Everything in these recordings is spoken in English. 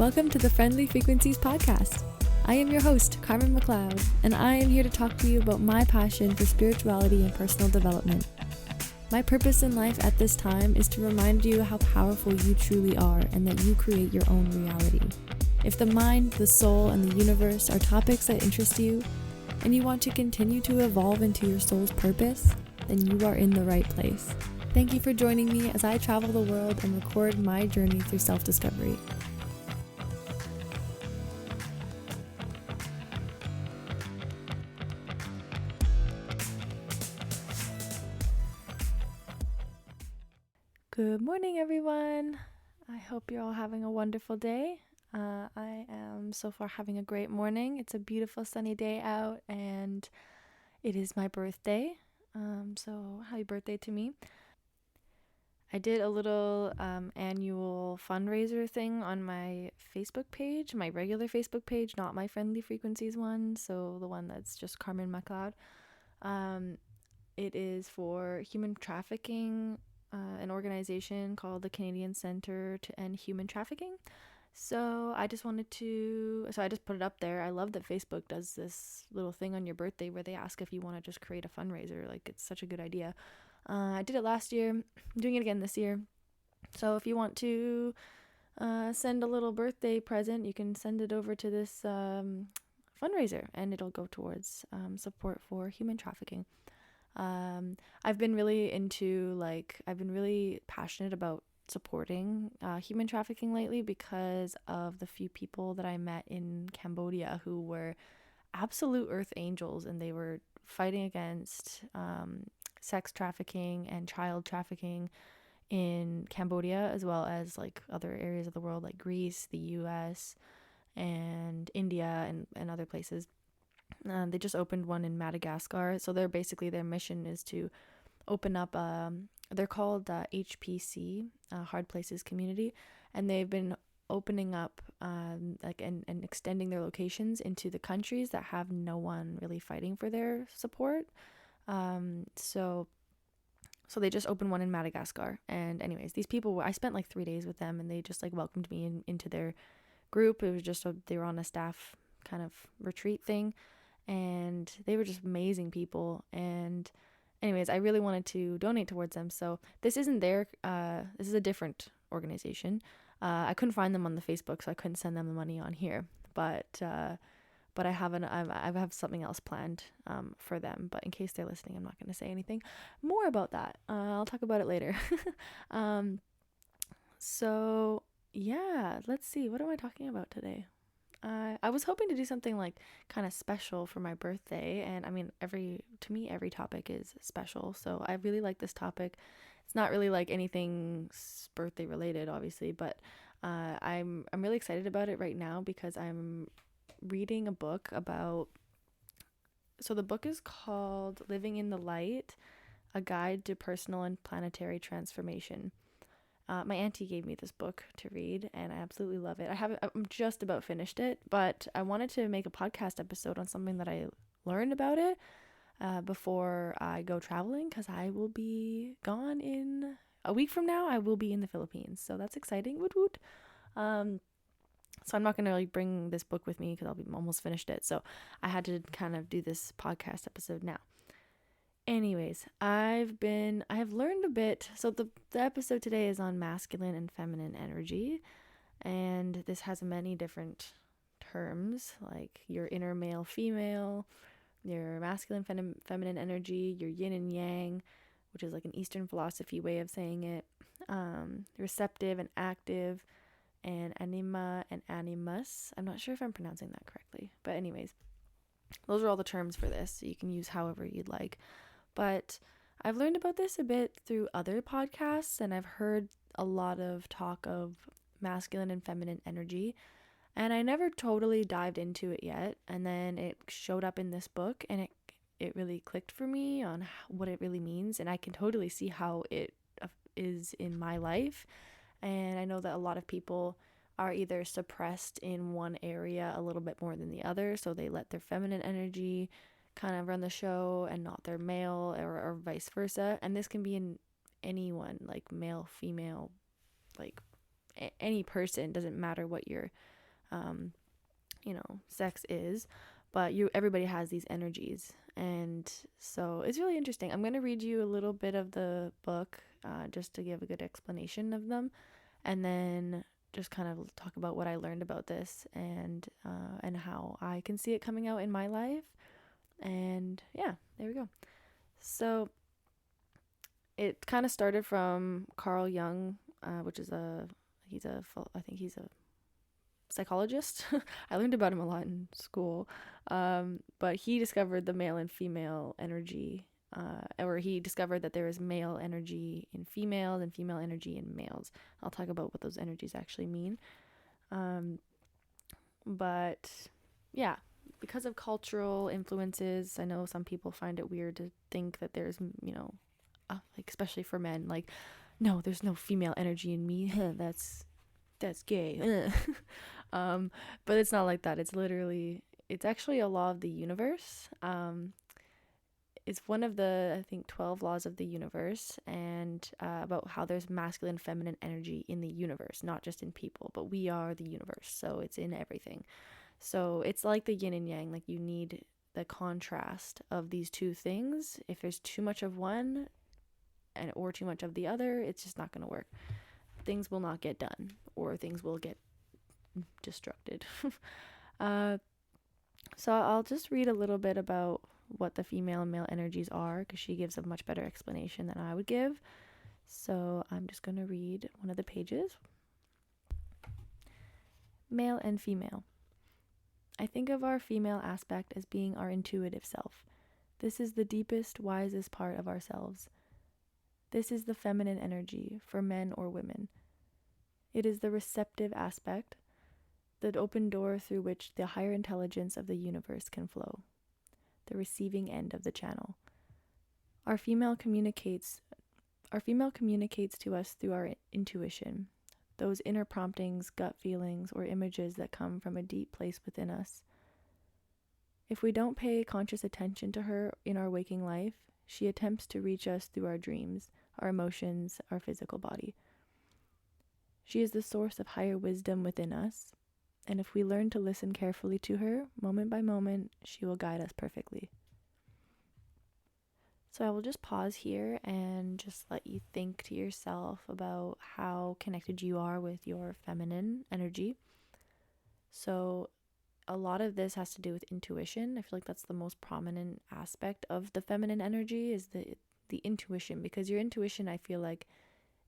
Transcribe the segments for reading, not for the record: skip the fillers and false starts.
Welcome to the Friendly Frequencies podcast. I am your host, Carmen McLeod, and I am here to talk to you about my passion for spirituality and personal development. My purpose in life at this time is to remind you how powerful you truly are and that you create your own reality. If the mind, the soul, and the universe are topics that interest you, and you want to continue to evolve into your soul's purpose, then you are in the right place. Thank you for joining me as I travel the world and record my journey through self-discovery. Good morning, everyone. I hope you're all having a wonderful day. I am so far having a great morning. It's a beautiful sunny day out and it is my birthday. So happy birthday to me. I did a little annual fundraiser thing on my Facebook page, my regular Facebook page, not my Friendly Frequencies one, so the one that's just Carmen McLeod. It is for human trafficking, an organization called the Canadian Centre to End Human Trafficking. So I just put it up there. I love that Facebook does this little thing on your birthday where they ask if you want to just create a fundraiser. Like, it's such a good idea. I did it last year. I'm doing it again this year. So if you want to send a little birthday present, you can send it over to this fundraiser and it'll go towards support for human trafficking. I've been really passionate about supporting human trafficking lately because of the few people that I met in Cambodia who were absolute earth angels, and they were fighting against sex trafficking and child trafficking in Cambodia, as well as like other areas of the world like Greece, the US, and India, and other places. They just opened one in Madagascar. So their mission is to open up, they're called HPC, Hard Places Community, and they've been opening up and extending their locations into the countries that have no one really fighting for their support. So they just opened one in Madagascar. And anyways, these people, I spent like 3 days with them, and they just like welcomed me into their group. It was just they were on a staff kind of retreat thing, and they were just amazing people. And anyways, I really wanted to donate towards them. So this isn't this is a different organization. I couldn't find them on the Facebook, so I couldn't send them the money on here. But I have something else planned for them. But in case they're listening, I'm not going to say anything more about that. I'll talk about it later. So yeah, let's see. What am I talking about today? I was hoping to do something like kind of special for my birthday, and I mean, every topic is special, so I really like this topic. It's not really like anything birthday related, obviously, but I'm really excited about it right now because I'm reading a book about. So the book is called Living in the Light: A Guide to Personal and Planetary Transformation. My auntie gave me this book to read, and I absolutely love it. I'm just about finished it, but I wanted to make a podcast episode on something that I learned about it before I go traveling, because I will be gone in a week from now. I will be in the Philippines, so that's exciting. Woot woot. So I'm not going to like bring this book with me because I'll be almost finished it. So I had to kind of do this podcast episode now. Anyways, I have learned a bit. So the episode today is on masculine and feminine energy, and this has many different terms like your inner male, female, your masculine, feminine energy, your yin and yang, which is like an Eastern philosophy way of saying it, receptive and active, and anima and animus. I'm not sure if I'm pronouncing that correctly, but anyways, those are all the terms for this, so you can use however you'd like. But I've learned about this a bit through other podcasts, and I've heard a lot of talk of masculine and feminine energy, and I never totally dived into it yet. And then it showed up in this book, and it really clicked for me on what it really means, and I can totally see how it is in my life. And I know that a lot of people are either suppressed in one area a little bit more than the other, so they let their feminine energy kind of run the show and not their male, or vice versa. And this can be in anyone, like male, female, like any person. Doesn't matter what your sex is, but everybody has these energies. And so it's really interesting. I'm going to read you a little bit of the book just to give a good explanation of them, and then just kind of talk about what I learned about this and how I can see it coming out in my life. And yeah, there we go. So it kind of started from Carl Jung, which is I think he's a psychologist. I learned about him a lot in school. But he discovered the male and female energy, or he discovered that there is male energy in females and female energy in males. I'll talk about what those energies actually mean. But yeah, because of cultural influences, I know some people find it weird to think that there's, like especially for men, like, no, there's no female energy in me. That's gay. But it's not like that. It's actually a law of the universe. It's one of the, I think, 12 laws of the universe, and about how there's masculine and feminine energy in the universe, not just in people, but we are the universe, so it's in everything. So it's like the yin and yang, like you need the contrast of these two things. If there's too much of one or too much of the other, it's just not going to work. Things will not get done, or things will get destructed. So I'll just read a little bit about what the female and male energies are, because she gives a much better explanation than I would give. So I'm just going to read one of the pages. Male and female. I think of our female aspect as being our intuitive self. This is the deepest, wisest part of ourselves. This is the feminine energy for men or women. It is the receptive aspect, the open door through which the higher intelligence of the universe can flow, the receiving end of the channel. Our female communicates to us through our intuition, those inner promptings, gut feelings, or images that come from a deep place within us. If we don't pay conscious attention to her in our waking life, she attempts to reach us through our dreams, our emotions, our physical body. She is the source of higher wisdom within us, and if we learn to listen carefully to her, moment by moment, she will guide us perfectly. So I will just pause here and just let you think to yourself about how connected you are with your feminine energy. So a lot of this has to do with intuition. I feel like that's the most prominent aspect of the feminine energy, is the intuition, because your intuition, I feel like,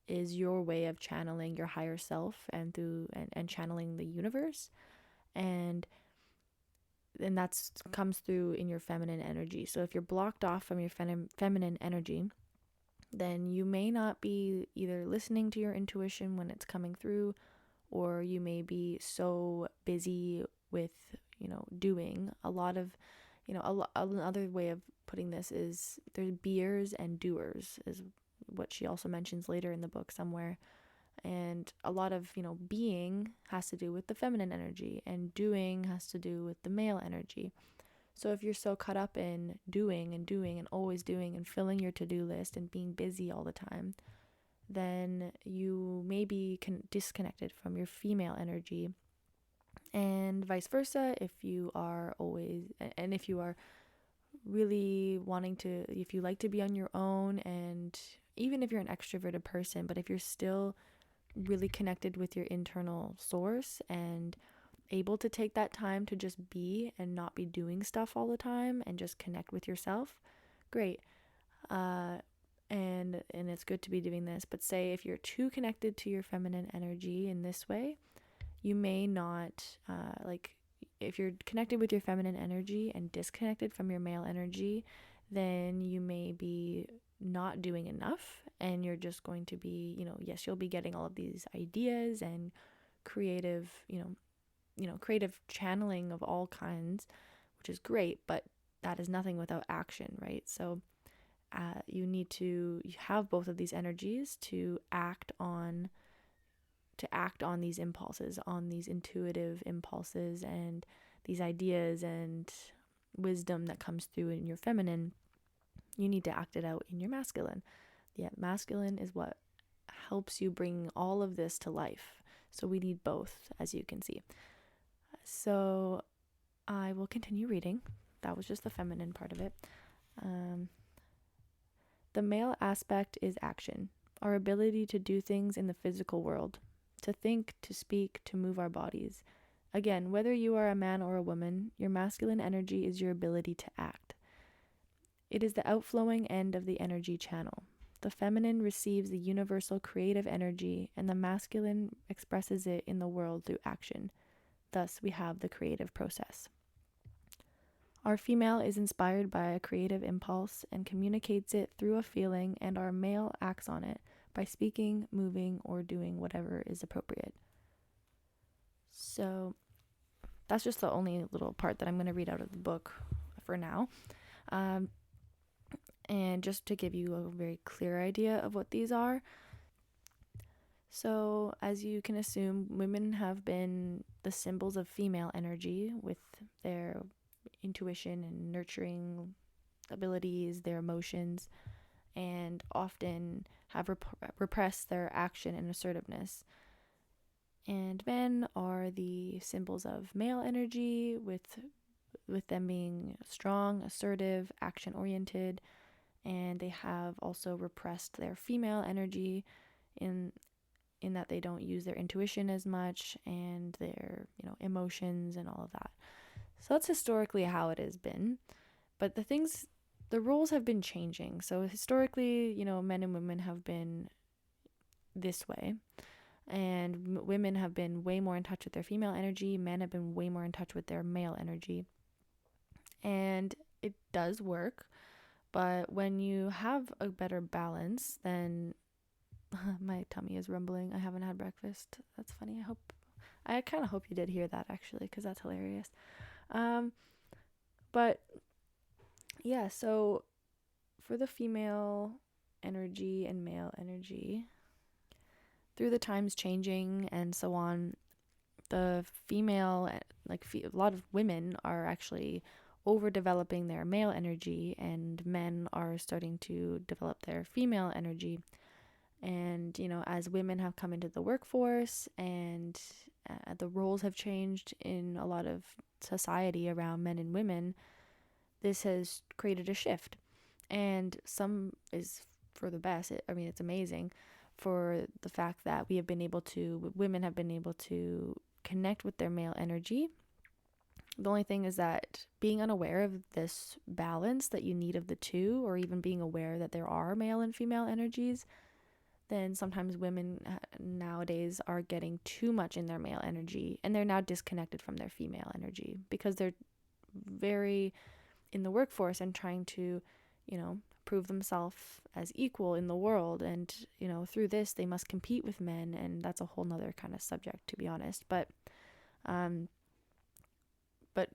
is your way of channeling your higher self and channeling the universe, and that's comes through in your feminine energy. So if you're blocked off from your feminine energy, then you may not be either listening to your intuition when it's coming through, or you may be so busy with doing a lot of another way of putting this is there's beers and doers, is what she also mentions later in the book somewhere. And a lot of being has to do with the feminine energy, and doing has to do with the male energy. So if you're so caught up in doing and always doing and filling your to-do list and being busy all the time, then you may be disconnected from your female energy. And vice versa, if you are really wanting to, if you like to be on your own, and even if you're an extroverted person, but if you're still really connected with your internal source and able to take that time to just be and not be doing stuff all the time and just connect with yourself, great. And it's good to be doing this. But say if you're too connected to your feminine energy in this way, you may not if you're connected with your feminine energy and disconnected from your male energy, then you may be not doing enough, and you're just going to be, yes, you'll be getting all of these ideas and creative, creative channeling of all kinds, which is great, but that is nothing without action, right? So you need to have both of these energies to act on these impulses, on these intuitive impulses and these ideas and wisdom that comes through in your feminine. You need to act it out in your masculine. Yeah, masculine is what helps you bring all of this to life. So we need both, as you can see. So I will continue reading. That was just the feminine part of it. Um, the male aspect is action, our ability to do things in the physical world, to think, to speak, to move our bodies. Again, whether you are a man or a woman, your masculine energy is your ability to act. It is the outflowing end of the energy channel. The feminine receives the universal creative energy, and the masculine expresses it in the world through action. Thus, we have the creative process. Our female is inspired by a creative impulse and communicates it through a feeling, and our male acts on it by speaking, moving, or doing whatever is appropriate. So, that's just the only little part that I'm going to read out of the book for now. And just to give you a very clear idea of what these are. So, as you can assume, women have been the symbols of female energy with their intuition and nurturing abilities, their emotions, and often have repressed their action and assertiveness. And men are the symbols of male energy with them being strong, assertive, action-oriented, and they have also repressed their female energy in that they don't use their intuition as much and their, emotions and all of that. So that's historically how it has been. But the roles have been changing. So historically, men and women have been this way. And women have been way more in touch with their female energy. Men have been way more in touch with their male energy. And it does work. But when you have a better balance, then my tummy is rumbling. I haven't had breakfast. That's funny. I kind of hope you did hear that actually, because that's hilarious. But yeah, so for the female energy and male energy, through the times changing and so on, the female, a lot of women are actually overdeveloping their male energy, and men are starting to develop their female energy. And, as women have come into the workforce and the roles have changed in a lot of society around men and women, this has created a shift. And some is for the best. It's amazing for the fact that women have been able to connect with their male energy. The only thing is that being unaware of this balance that you need of the two, or even being aware that there are male and female energies, then sometimes women nowadays are getting too much in their male energy, and they're now disconnected from their female energy because they're very in the workforce and trying to, prove themselves as equal in the world. And, through this, they must compete with men, and that's a whole nother kind of subject, to be honest. But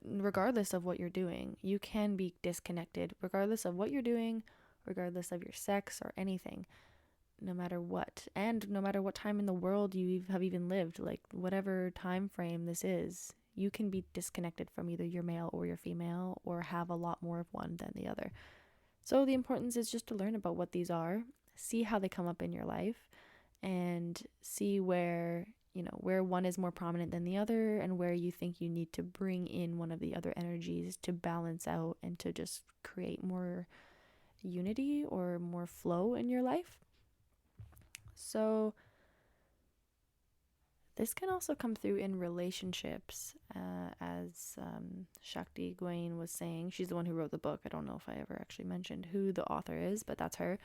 regardless of what you're doing, you can be disconnected, regardless of what you're doing, regardless of your sex or anything, no matter what. And no matter what time in the world you have even lived, like whatever time frame this is, you can be disconnected from either your male or your female, or have a lot more of one than the other. So the importance is just to learn about what these are, see how they come up in your life, and see where one is more prominent than the other, and where you think you need to bring in one of the other energies to balance out and to just create more unity or more flow in your life. So this can also come through in relationships, as Shakti Gawain was saying. She's the one who wrote the book. I don't know if I ever actually mentioned who the author is, but that's her.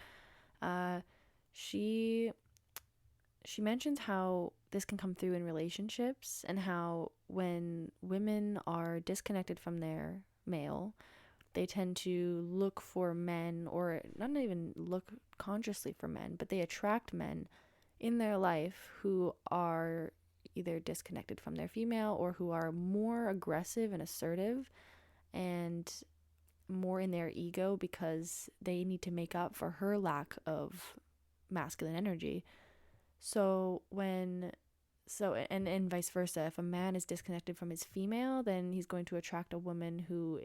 She mentions how this can come through in relationships, and how when women are disconnected from their male, they tend to look for men, or not even look consciously for men, but they attract men in their life who are either disconnected from their female, or who are more aggressive and assertive and more in their ego, because they need to make up for her lack of masculine energy. And vice versa. If a man is disconnected from his female, then he's going to attract a woman who